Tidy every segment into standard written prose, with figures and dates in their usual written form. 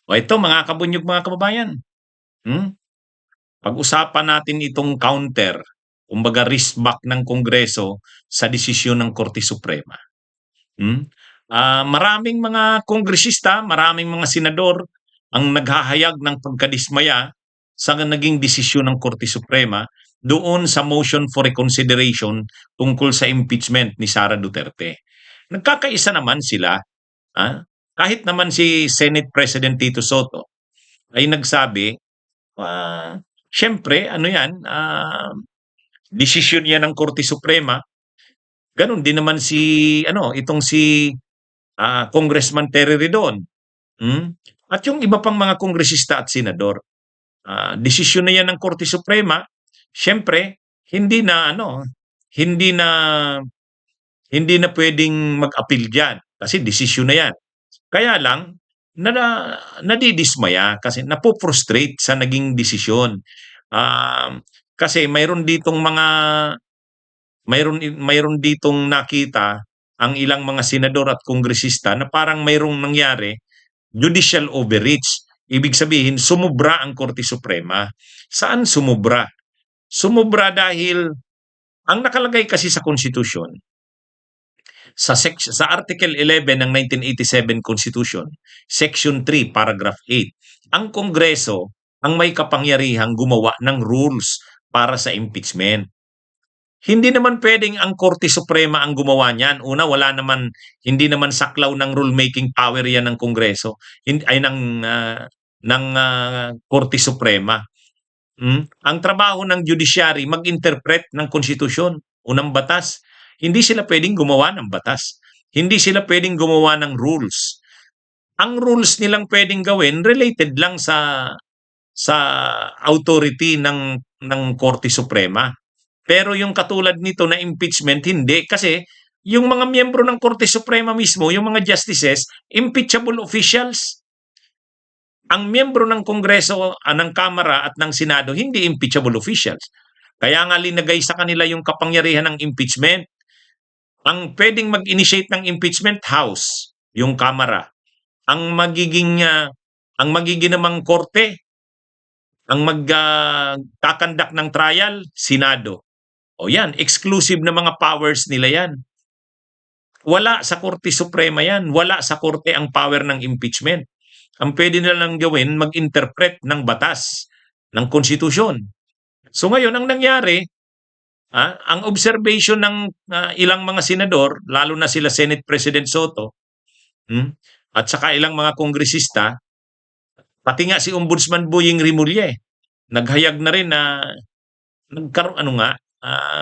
O ito mga kabunyog, mga kababayan, hmm, pag-usapan natin itong counter, kumbaga wrist back ng Kongreso sa desisyon ng Korte Suprema. Maraming mga kongresista, maraming mga senador ang naghahayag ng pagkadismaya sa naging desisyon ng Korte Suprema doon sa motion for reconsideration tungkol sa impeachment ni Sara Duterte. Nagkakaisa naman sila, ah, kahit naman si Senate President Tito Soto ay nagsabi, siyempre ano yan, desisyon yan ng Korte Suprema. Ganon din naman si itong si Congressman Terry Redon. At yung iba pang mga kongresista at senador. Desisyon na yan ng Korte Suprema. Siyempre, hindi na hindi na pwedeng mag-appeal diyan kasi desisyon na yan. Kaya lang nadidismaya kasi napo-frustrate sa naging desisyon. Kasi mayroon ditong nakita ang ilang mga senador at kongresista na parang mayroong nangyari judicial overreach. Ibig sabihin, sumubra ang Korte Suprema. Saan sumubra? Sumubra dahil ang nakalagay kasi sa konstitusyon, sa Article 11 ng 1987 Constitution, Section 3, Paragraph 8, ang Kongreso ang may kapangyarihang gumawa ng rules para sa impeachment. Hindi naman pwedeng ang Korte Suprema ang gumawa niyan. Una, hindi naman saklaw ng rulemaking power yan ng Kongreso, ay ng Korte Suprema. Ang trabaho ng judiciary, mag-interpret ng konstitusyon o ng batas. Hindi sila pwedeng gumawa ng batas. Hindi sila pwedeng gumawa ng rules. Ang rules nilang pwedeng gawin related lang sa authority ng Korte Suprema. Pero yung katulad nito na impeachment, hindi. Kasi yung mga miyembro ng Korte Suprema mismo, yung mga justices, impeachable officials. Ang miyembro ng Kongreso, ng Kamara at ng Senado, hindi impeachable officials. Kaya nga linagay sa kanila yung kapangyarihan ng impeachment. Ang pwedeng mag-initiate ng impeachment, House, yung Kamara. Ang magiging namang korte, ang magkakandak ng trial, Senado. O yan, exclusive na mga powers nila yan. Wala sa Korte Suprema yan. Wala sa Korte ang power ng impeachment. Ang pwede nilang gawin, mag-interpret ng batas, ng konstitusyon. So ngayon, ang nangyari, ang observation ng ilang mga senador, lalo na sila Senate President Soto, at saka ilang mga kongresista, pati nga si Ombudsman Boying Rimulye, naghayag na rin na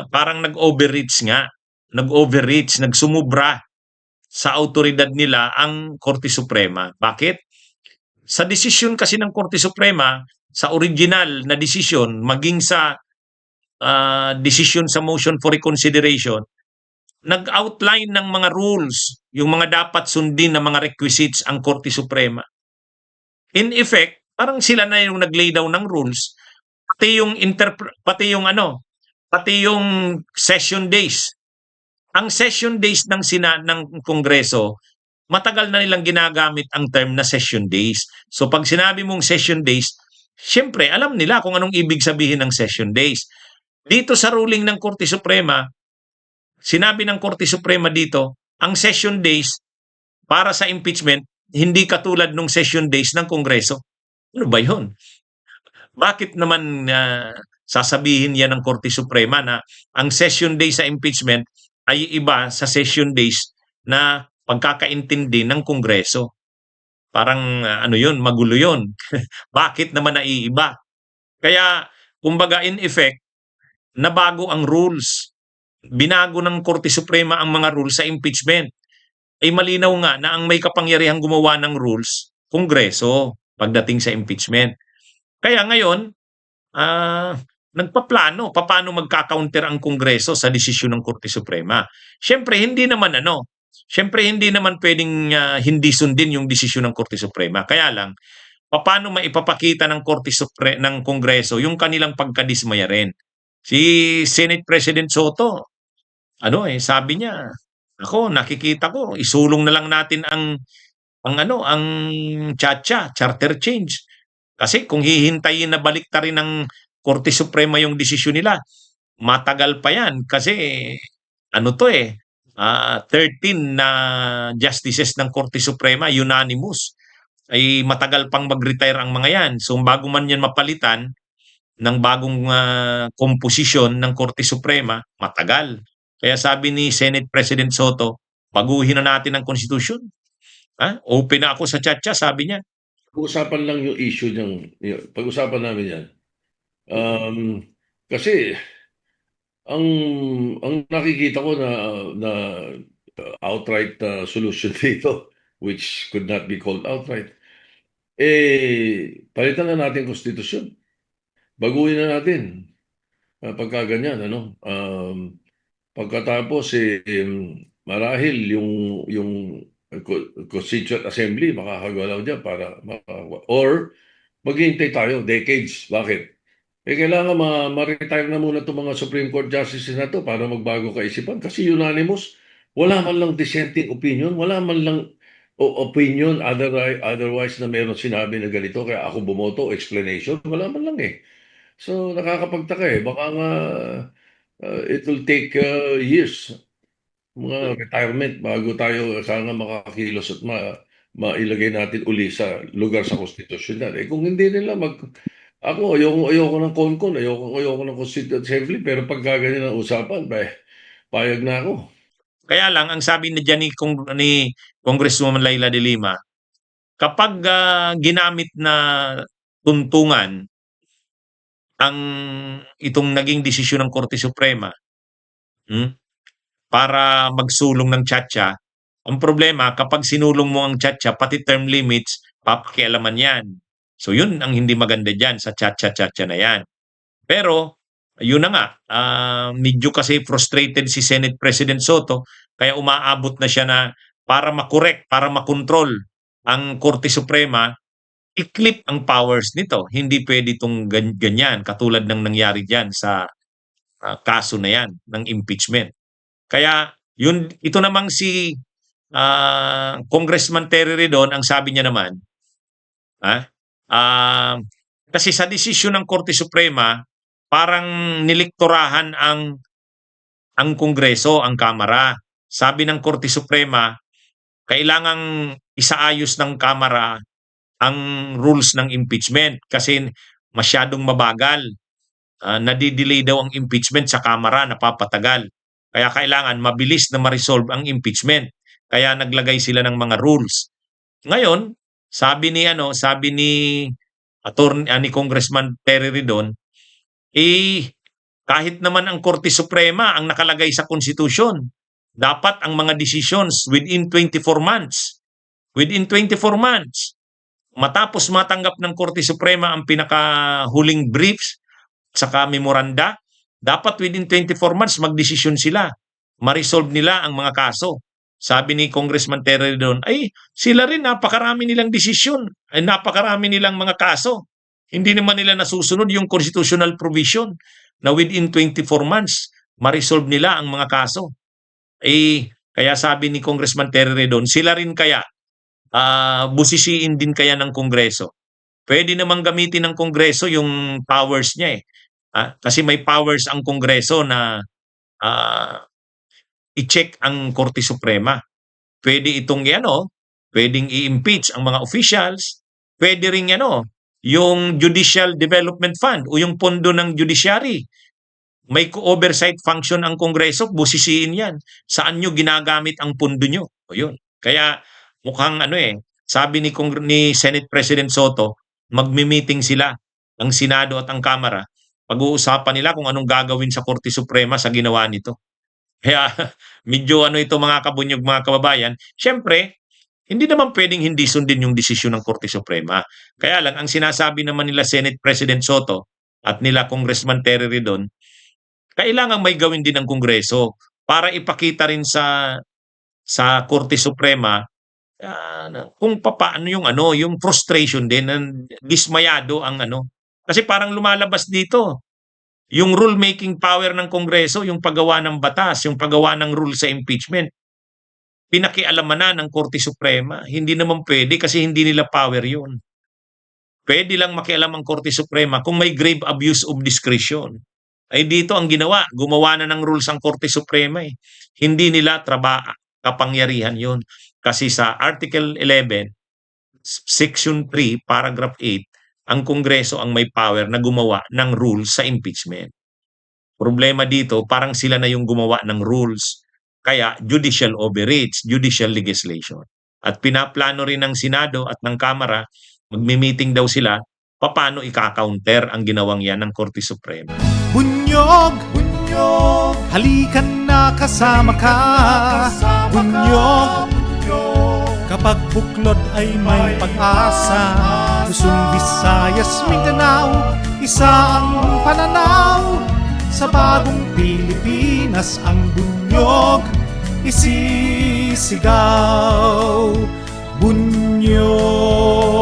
parang nag-overreach, nagsumubra sa autoridad nila ang Korte Suprema. Bakit? Sa desisyon kasi ng Korte Suprema, sa original na desisyon, maging sa desisyon sa motion for reconsideration, nag-outline ng mga rules, yung mga dapat sundin na mga requisites ang Korte Suprema. In effect, parang sila na yung nag-lay down ng rules, pati yung session days. Ang session days ng Kongreso, matagal na nilang ginagamit ang term na session days. So pag sinabi mong session days, siyempre alam nila kung anong ibig sabihin ng session days. Dito sa ruling ng Korte Suprema, sinabi ng Korte Suprema dito, ang session days para sa impeachment, hindi katulad ng session days ng Kongreso. Ano ba yun? Bakit naman sasabihin yan ng Korte Suprema na ang session days sa impeachment ay iba sa session days na pagkakaintindi ng Kongreso? Parang magulo yun. Bakit naman naiiba? Kaya, kumbaga in effect, nabago ang rules. Binago ng Korte Suprema ang mga rules sa impeachment. Ay malinaw nga na ang may kapangyarihang gumawa ng rules, Kongreso, pagdating sa impeachment. Kaya ngayon, nagpaplano paano magka-counter ang Kongreso sa desisyon ng Korte Suprema. Siyempre hindi naman pwedeng hindi sundin yung desisyon ng Korte Suprema. Kaya lang paano maipapakita ng ng Kongreso yung kanilang pagkadismaya rin. Si Senate President Soto, sabi niya, nakikita ko, isulong na lang natin ang charter change. Kasi kung hihintayin na baliktarin ng Korte Suprema yung desisyon nila, matagal pa yan kasi ano to 13 na justices ng Korte Suprema unanimous ay matagal pang mag-retire ang mga yan. So bago man yan mapalitan ng bagong komposisyon ng Korte Suprema, matagal. Kaya sabi ni Senate President Soto, baguhin na natin ang konstitusyon. Open na ako sa chat-chat, sabi niya. Pag-usapan lang yung issue niyang, pag-usapan namin yan. Kasi ang ang nakikita ko na outright solution dito, which could not be called outright, palitan na natin konstitusyon. Baguhin na natin. Pagka ganyan, ano? Pagkatapos, marahil yung Constituent Assembly makakagalaw dyan para or maghihintay tayo decades. Bakit? Kailangan ma-retire na muna itong mga Supreme Court Justices na to para magbago kaisipan. Kasi unanimous, wala man lang dissenting opinion, wala man lang opinion otherwise na meron sinabi na ganito, kaya ako bumoto, explanation, wala man lang eh. So nakakapagtaka eh. Baka nga it will take years, mga retirement, bago tayo nga makakilos at mailagay natin uli sa lugar sa konstitusyon na. Kung hindi nila ako, ayoko ng CONCON, ayoko ng Constituent Assembly, pero pagka ganyan ang usapan, payag na ako. Kaya lang, ang sabi na dyan ni Congresswoman Laila de Lima, kapag ginamit na tuntungan ang itong naging desisyon ng Korte Suprema para magsulong ng tiyatya, ang problema, kapag sinulong mo ang tiyatya, pati term limits, papakialaman yan. So yun ang hindi maganda dyan sa tiyatya na yan. Pero, yun na nga, medyo kasi frustrated si Senate President Soto, kaya umaabot na siya na para makorek, para makontrol ang Korte Suprema, i-clip ang powers nito. Hindi pwede itong ganyan, katulad ng nangyari dyan sa kaso na yan ng impeachment. Kaya ito namang si Congressman Terry Redon, ang sabi niya naman, kasi sa desisyon ng Korte Suprema, parang nilektorahan ang Kongreso, ang Kamara. Sabi ng Korte Suprema, kailangang isaayos ng Kamara ang rules ng impeachment kasi masyadong mabagal. Nadidelay daw ang impeachment sa Kamara, napapatagal. Kaya kailangan mabilis na ma-resolve ang impeachment. Kaya naglagay sila ng mga rules. Ngayon, sabi ni ni Congressman Terry Redon, kahit naman ang Korte Suprema ang nakalagay sa konstitusyon, dapat ang mga decisions within 24 months. Within 24 months. Matapos matanggap ng Korte Suprema ang pinakahuling briefs saka memoranda, dapat within 24 months magdesisyon sila. Ma-resolve nila ang mga kaso. Sabi ni Congressman Terry doon, sila rin napakarami nilang desisyon, napakarami nilang mga kaso. Hindi naman nila nasusunod yung constitutional provision na within 24 months ma-resolve nila ang mga kaso. Kaya sabi ni Congressman Terry doon, sila rin kaya busisiin din kaya ng Kongreso. Pwede namang gamitin ng Kongreso yung powers niya kasi may powers ang Kongreso na i-check ang Korte Suprema. Pwede itong pwedeng i-impeach ang mga officials, pwede ring yung Judicial Development Fund o yung pondo ng judiciary. May oversight function ang Kongreso, busisiin yan. Saan nyo ginagamit ang pondo nyo? O yun. Kaya mukhang sabi ni Senate President Soto, magmi-meeting sila, ang Senado at ang Kamara. Pag-uusapan nila kung anong gagawin sa Korte Suprema sa ginawa nito. Kaya medyo ito mga kabunyog, mga kababayan. Siyempre, hindi naman pwedeng hindi sundin yung desisyon ng Korte Suprema. Kaya lang, ang sinasabi naman nila Senate President Soto at nila Congressman Terry Redon, kailangan may gawin din ng Kongreso para ipakita rin sa Korte Suprema kung paano yung frustration din, dismayado ang kasi parang lumalabas dito yung rule-making power ng Kongreso, yung paggawa ng batas, yung paggawa ng rule sa impeachment. pinakialaman na ng Korte Suprema. Hindi naman pwede kasi hindi nila power yun. Pwede lang makialam ang Korte Suprema kung may grave abuse of discretion. Ay dito ang ginawa, gumawa na ng rules ang Korte Suprema eh. Hindi nila kapangyarihan yun. Kasi sa Article 11, Section 3, Paragraph 8, ang Kongreso ang may power na gumawa ng rules sa impeachment. Problema dito, parang sila na yung gumawa ng rules. Kaya judicial overreach, judicial legislation. At pinaplano rin ng Senado at ng Kamara, magmi-meeting daw sila, paano ika-counter ang ginawang yan ng Korte Suprema. Bunyog, bunyog, halikan na kasama ka. Bunyog, kapag buklod ay may pag-asa. Luzon, Visayas, Mindanao, isa ang pananaw. Sa bagong Pilipinas ang bunyog isisigaw. Bunyog.